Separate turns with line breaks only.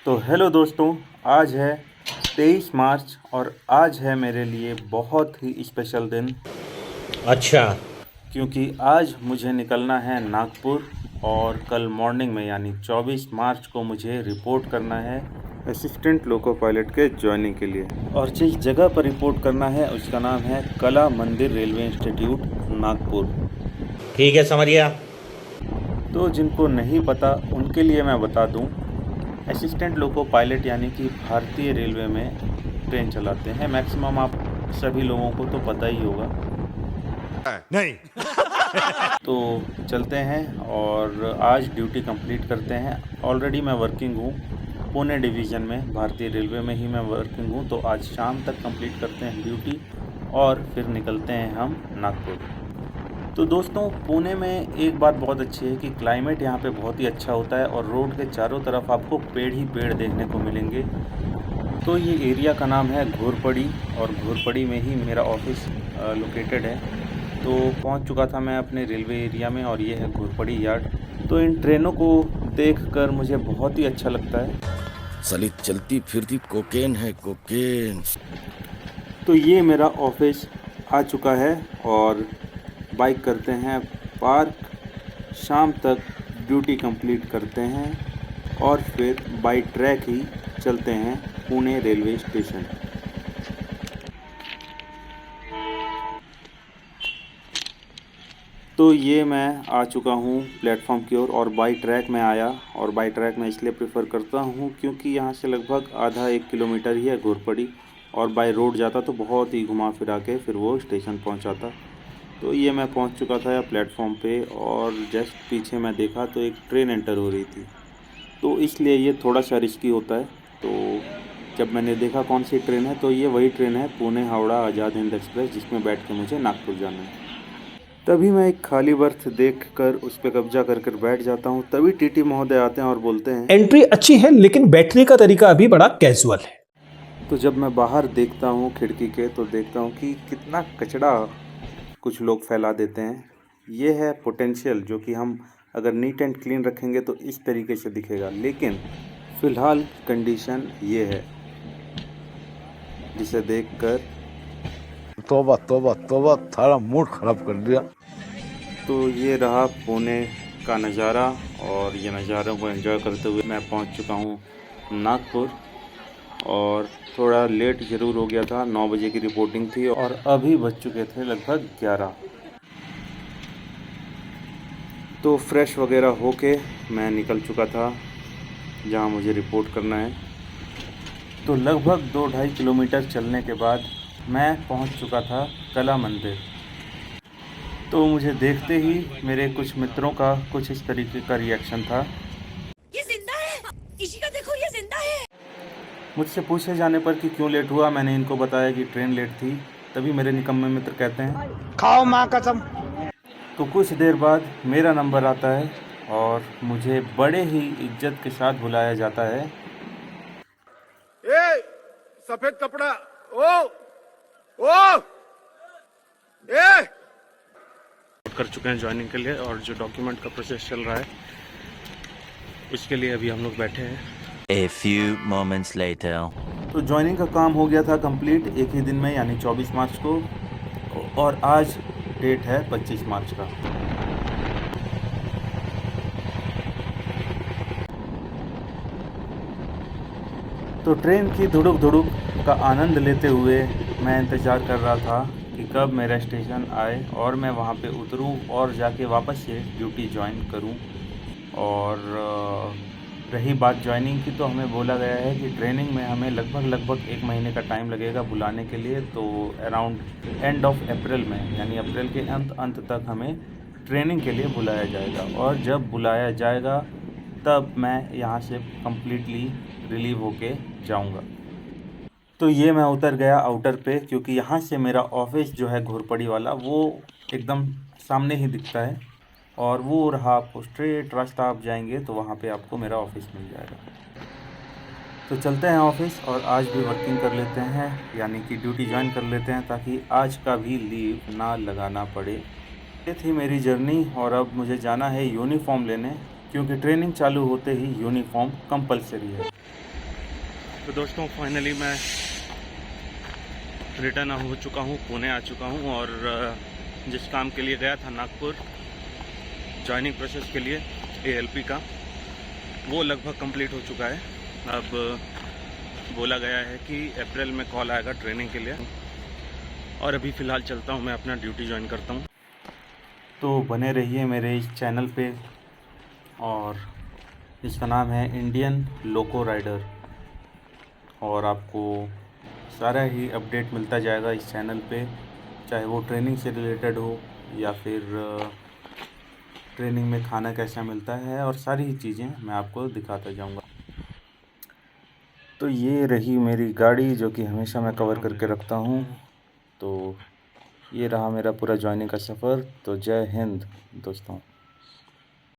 तो हेलो दोस्तों, आज है 23 मार्च और आज है मेरे लिए बहुत ही स्पेशल दिन।
अच्छा।
क्योंकि आज मुझे निकलना है नागपुर और कल मॉर्निंग में यानी 24 मार्च को मुझे रिपोर्ट करना है असिस्टेंट लोको पायलट के ज्वाइनिंग के लिए। और जिस जगह पर रिपोर्ट करना है उसका नाम है कला मंदिर रेलवे इंस्टीट्यूट नागपुर।
ठीक है, समझ गया।
तो जिनको नहीं पता उनके लिए मैं बता दूं, असिस्टेंट लोको पायलट यानी कि भारतीय रेलवे में ट्रेन चलाते हैं। मैक्सिमम आप सभी लोगों को तो पता ही होगा।
नहीं।
तो चलते हैं और आज ड्यूटी कंप्लीट करते हैं। ऑलरेडी मैं वर्किंग हूँ पुणे डिवीज़न में, भारतीय रेलवे में ही मैं वर्किंग हूँ। तो आज शाम तक कंप्लीट करते हैं ड्यूटी और फिर निकलते हैं हम नागपुर। तो दोस्तों, पुणे में एक बात बहुत अच्छी है कि क्लाइमेट यहाँ पे बहुत ही अच्छा होता है और रोड के चारों तरफ आपको पेड़ ही पेड़ देखने को मिलेंगे। तो ये एरिया का नाम है घोरपड़ी और घोरपड़ी में ही मेरा ऑफिस लोकेटेड है। तो पहुँच चुका था मैं अपने रेलवे एरिया में और ये है घोरपड़ी यार्ड। तो इन ट्रेनों को देखकर मुझे बहुत ही अच्छा लगता है।
साली चलती फिरती कोकेन है, कोकेन।
तो ये मेरा ऑफिस आ चुका है और बाइक करते हैं पार्क, शाम तक ड्यूटी कंप्लीट करते हैं और फिर बाई ट्रैक ही चलते हैं पुणे रेलवे स्टेशन। तो ये मैं आ चुका हूँ प्लेटफॉर्म की ओर और बाई ट्रैक में आया। और बाई ट्रैक मैं इसलिए प्रेफर करता हूँ क्योंकि यहाँ से लगभग आधा 1 किलोमीटर ही है घोरपड़ी, और बाई रोड जाता तो बहुत ही घुमा फिरा के फिर वो स्टेशन पहुँचाता। तो ये मैं पहुंच चुका था प्लेटफॉर्म पे और जस्ट पीछे मैं देखा तो एक ट्रेन एंटर हो रही थी। तो इसलिए ये थोड़ा सा रिस्की होता है। तो जब मैंने देखा कौन सी ट्रेन है तो ये वही ट्रेन है पुणे हावड़ा आज़ाद हिंद एक्सप्रेस, जिसमें बैठ के मुझे नागपुर जाना है। तभी मैं एक खाली बर्थ देखकर उस पर कब्जा कर बैठ जाता हूँ। तभी टीटी महोदय आते हैं और बोलते हैं,
एंट्री अच्छी है लेकिन बैठने का तरीका अभी बड़ा कैजुअल है।
तो जब मैं बाहर देखता हूँ खिड़की के तो देखता हूँ कि कितना कचरा कुछ लोग फैला देते हैं। ये है पोटेंशियल, जो कि हम अगर नीट एंड क्लीन रखेंगे तो इस तरीके से दिखेगा। लेकिन फ़िलहाल कंडीशन ये है, जिसे देखकर
तोबा तोबा तोबा, थारा मूड खराब कर दिया।
तो ये रहा पुणे का नज़ारा और ये नज़ारों को एंजॉय करते हुए मैं पहुंच चुका हूं नागपुर। और थोड़ा लेट ज़रूर हो गया था, 9 बजे की रिपोर्टिंग थी और अभी बज चुके थे लगभग 11। तो फ्रेश वगैरह होके मैं निकल चुका था जहां मुझे रिपोर्ट करना है। तो लगभग 2-2.5 किलोमीटर चलने के बाद मैं पहुंच चुका था कला मंदिर। तो मुझे देखते ही मेरे कुछ मित्रों का कुछ इस तरीके का रिएक्शन था।
ये जिंदा है, इसी का देखो, ये जिंदा है।
मुझसे पूछे जाने पर कि क्यों लेट हुआ, मैंने इनको बताया कि ट्रेन लेट थी। तभी मेरे निकम्मे मित्र कहते हैं,
खाओ माँ कसम।
तो कुछ देर बाद मेरा नंबर आता है और मुझे बड़े ही इज्जत के साथ बुलाया जाता है।
ए सफेद कपड़ा, ओ ए
कर चुके हैं ज्वाइनिंग के लिए और जो डॉक्यूमेंट का प्रोसेस चल रहा है उसके लिए अभी हम लोग बैठे हैं।
A few moments later.
तो ज्वाइनिंग का काम हो गया था कंप्लीट एक ही दिन में यानी 24 मार्च को, और आज डेट है 25 मार्च का। तो ट्रेन की धुड़ुक धुड़ुक का आनंद लेते हुए मैं इंतज़ार कर रहा था कि कब मेरा स्टेशन आए और मैं वहाँ पे उतरूँ और जाके वापस से ड्यूटी ज्वाइन करूँ। और रही बात ज्वाइनिंग की, तो हमें बोला गया है कि ट्रेनिंग में हमें लगभग 1 महीने का टाइम लगेगा बुलाने के लिए। तो अराउंड एंड ऑफ अप्रैल में यानी अप्रैल के अंत तक हमें ट्रेनिंग के लिए बुलाया जाएगा। और जब बुलाया जाएगा तब मैं यहाँ से कम्प्लीटली रिलीव होके जाऊँगा। तो ये मैं उतर गया आउटर पे, क्योंकि यहाँ से मेरा ऑफिस जो है घोरपड़ी वाला वो एकदम सामने ही दिखता है और वो रहा, आपको स्ट्रेट रास्ता आप जाएंगे तो वहाँ पे आपको मेरा ऑफिस मिल जाएगा। तो चलते हैं ऑफिस और आज भी वर्किंग कर लेते हैं, यानी कि ड्यूटी ज्वाइन कर लेते हैं ताकि आज का भी लीव ना लगाना पड़े। ये थी मेरी जर्नी और अब मुझे जाना है यूनिफॉर्म लेने, क्योंकि ट्रेनिंग चालू होते ही यूनिफॉर्म कंपलसरी है। तो दोस्तों फाइनली मैं रिटर्न हो चुका हूँ, पुणे आ चुका हूँ और जिस काम के लिए गया था नागपुर जॉइनिंग प्रोसेस के लिए ALP का, वो लगभग कंप्लीट हो चुका है। अब बोला गया है कि अप्रैल में कॉल आएगा ट्रेनिंग के लिए और अभी फ़िलहाल चलता हूँ, मैं अपना ड्यूटी ज्वाइन करता हूँ। तो बने रहिए मेरे इस चैनल पे और इसका नाम है इंडियन लोको राइडर और आपको सारा ही अपडेट मिलता जाएगा इस चैनल पे, चाहे वो ट्रेनिंग से रिलेटेड हो या फिर ट्रेनिंग में खाना कैसा मिलता है और सारी ही चीज़ें मैं आपको दिखाता जाऊंगा। तो ये रही मेरी गाड़ी जो कि हमेशा मैं कवर करके रखता हूँ। तो ये रहा मेरा पूरा ज्वाइनिंग का सफ़र। तो जय हिंद दोस्तों।